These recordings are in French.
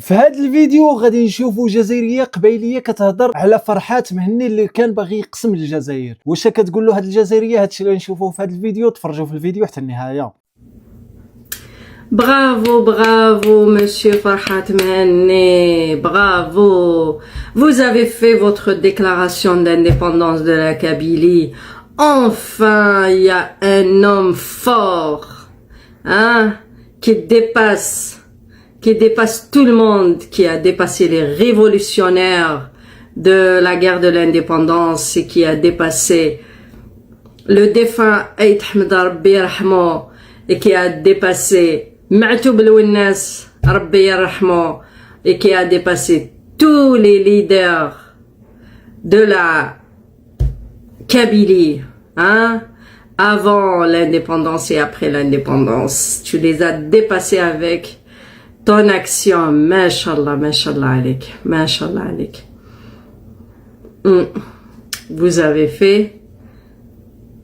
في هذا الفيديو غادي نشوفوا جزائريه قبايليه كتهضر على فرحات مهني اللي كان باغي يقسم الجزائر. واش كتقول له هاد الجزائريه؟ هادشي اللي نشوفوه في هذا الفيديو. تفرجوا في الفيديو حتى النهايه. Bravo, bravo, monsieur Farhat Mehni, bravo. Vous avez fait votre déclaration d'indépendance de la Kabylie. Enfin, il y a un homme fort, hein, qui dépasse tout le monde, qui a dépassé les révolutionnaires de la guerre de l'indépendance et qui a dépassé le défunt Aït Ahmed Rabbi Yarhamou et qui a dépassé Ma'toub Lounas Rabbi Yarhamou et qui a dépassé tous les leaders de la Kabylie, hein, avant l'indépendance et après l'indépendance. Tu les as dépassés avec ton action. Mashallah, mashallah alik, mashallah alik. Vous avez fait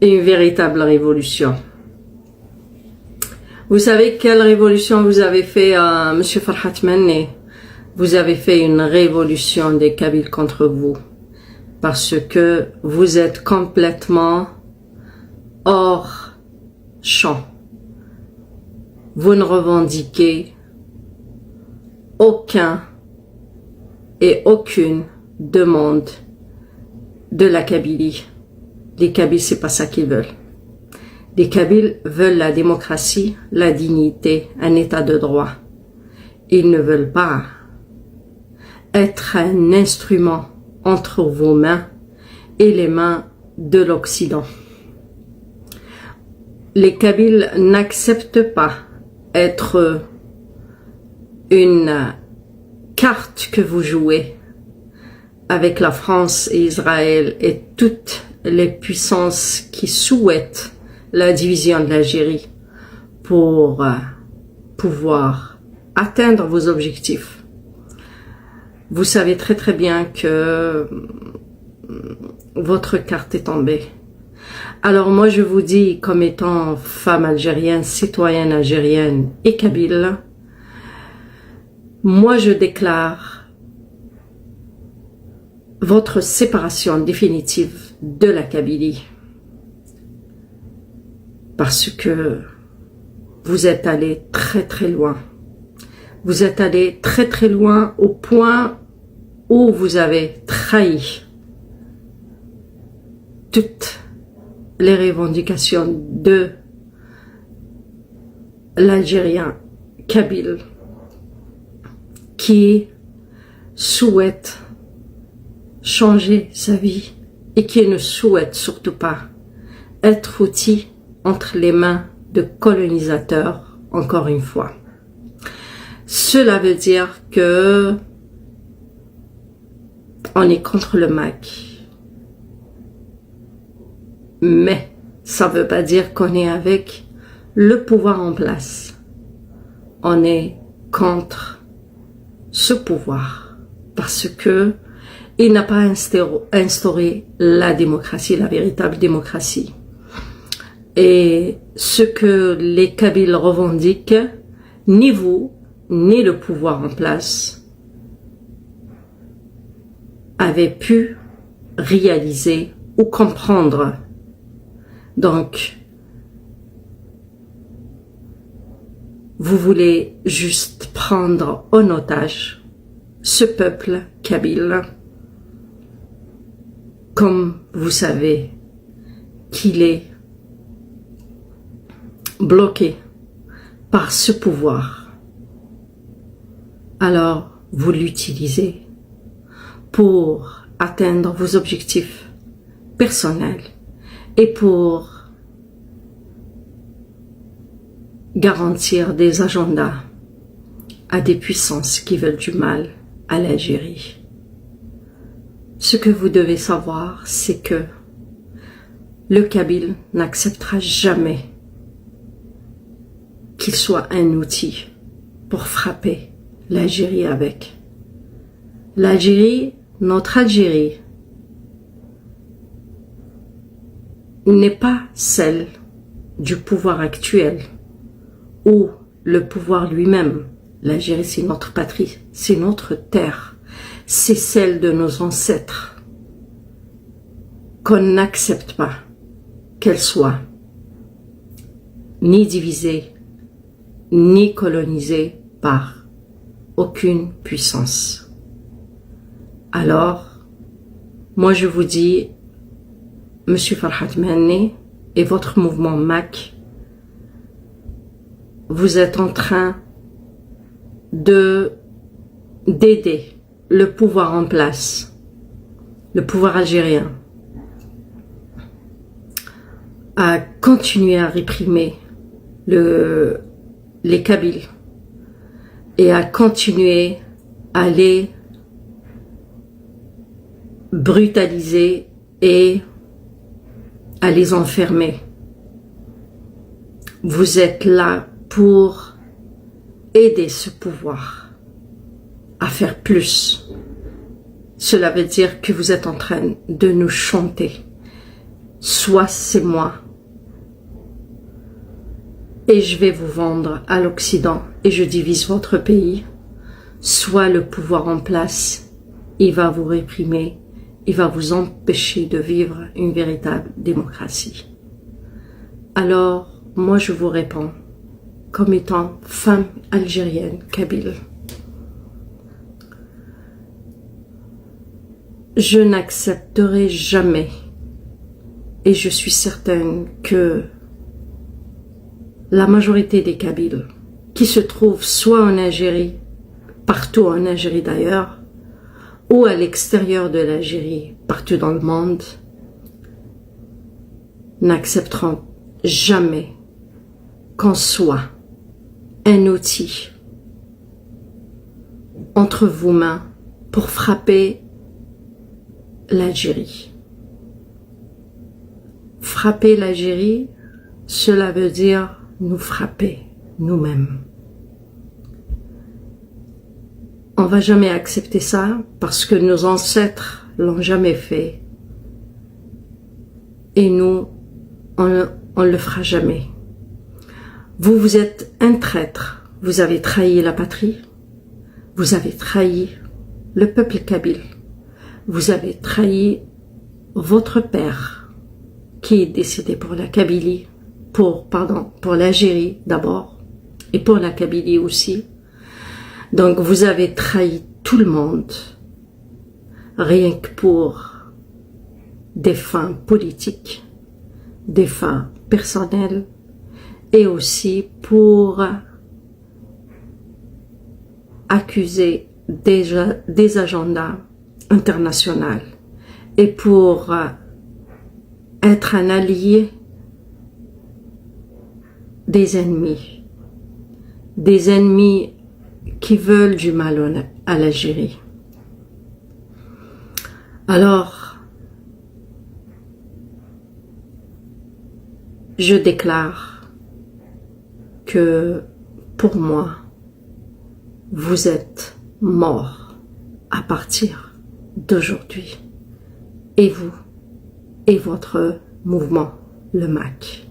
une véritable révolution. Vous savez quelle révolution vous avez fait, monsieur Farhat Mehni? Vous avez fait une révolution des Kabyles contre vous. Parce que vous êtes complètement hors champ. Vous ne revendiquez aucun et aucune demande de la Kabylie. Les Kabyles, c'est pas ça qu'ils veulent. Les Kabyles veulent la démocratie, la dignité, un état de droit. Ils ne veulent pas être un instrument entre vos mains et les mains de l'Occident. Les Kabyles n'acceptent pas être une carte que vous jouez avec la France et Israël et toutes les puissances qui souhaitent la division de l'Algérie pour pouvoir atteindre vos objectifs. Vous savez très très bien que votre carte est tombée. Alors moi je vous dis, comme étant femme algérienne, citoyenne algérienne et kabyle, moi je déclare votre séparation définitive de la Kabylie. Parce que vous êtes allé très très loin. Vous êtes allé très très loin au point où vous avez trahi toutes les revendications de l'Algérien kabyle qui souhaite changer sa vie et qui ne souhaite surtout pas être outil entre les mains de colonisateurs, encore une fois. Cela veut dire que on est contre le MAC. Mais ça ne veut pas dire qu'on est avec le pouvoir en place. On est contre ce pouvoir parce que il n'a pas instauré la démocratie, la véritable démocratie. Et ce que les Kabyles revendiquent, ni vous, ni le pouvoir en place avaient pu réaliser ou comprendre. Donc, vous voulez juste prendre en otage ce peuple kabyle, comme vous savez qu'il est bloqué par ce pouvoir. Alors, vous l'utilisez pour atteindre vos objectifs personnels et pour garantir des agendas à des puissances qui veulent du mal à l'Algérie. Ce que vous devez savoir, c'est que le Kabyle n'acceptera jamais qu'il soit un outil pour frapper l'Algérie avec. L'Algérie, notre Algérie, n'est pas celle du pouvoir actuel ou le pouvoir lui-même L'Algérie, c'est notre patrie, c'est notre terre, c'est celle de nos ancêtres, qu'on n'accepte pas qu'elle soit ni divisée, ni colonisée par aucune puissance. Alors, moi je vous dis, Monsieur Farhat Mehani et votre mouvement MAC, vous êtes en train d'aider le pouvoir en place, le pouvoir algérien, à continuer à réprimer les Kabyles et à continuer à les brutaliser et à les enfermer. Vous êtes là pour aider ce pouvoir à faire plus. Cela veut dire que vous êtes en train de nous chanter. Soit c'est moi et je vais vous vendre à l'Occident et je divise votre pays, soit le pouvoir en place, il va vous réprimer, il va vous empêcher de vivre une véritable démocratie. Alors, moi je vous réponds, comme étant femme algérienne, kabyle, je n'accepterai jamais, et je suis certaine que la majorité des Kabyles qui se trouvent soit en Algérie, partout en Algérie d'ailleurs, ou à l'extérieur de l'Algérie, partout dans le monde, n'accepteront jamais qu'on soit un outil entre vos mains pour frapper l'Algérie. Frapper l'Algérie, cela veut dire nous frapper nous-mêmes. On va jamais accepter ça parce que nos ancêtres l'ont jamais fait et nous, on le fera jamais. Vous êtes un traître, vous avez trahi la patrie, vous avez trahi le peuple kabyle, vous avez trahi votre père qui est décédé pour la Kabylie, pour l'Algérie d'abord et pour la Kabylie aussi. Donc vous avez trahi tout le monde rien que pour des fins politiques, des fins personnelles et aussi pour accuser des agendas internationaux et pour être un allié des ennemis qui veulent du mal à l'Algérie. Alors, je déclare que pour moi, vous êtes morts à partir d'aujourd'hui. Et vous, et votre mouvement, le MAC.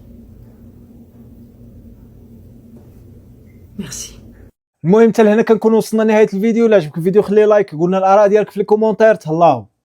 Merci. المهم حتى لهنا كنكونوا وصلنا لنهايه الفيديو. الا عجبك الفيديو خلي لايك، قولنا الاراء ديالك في الكومونتير، تهلاو.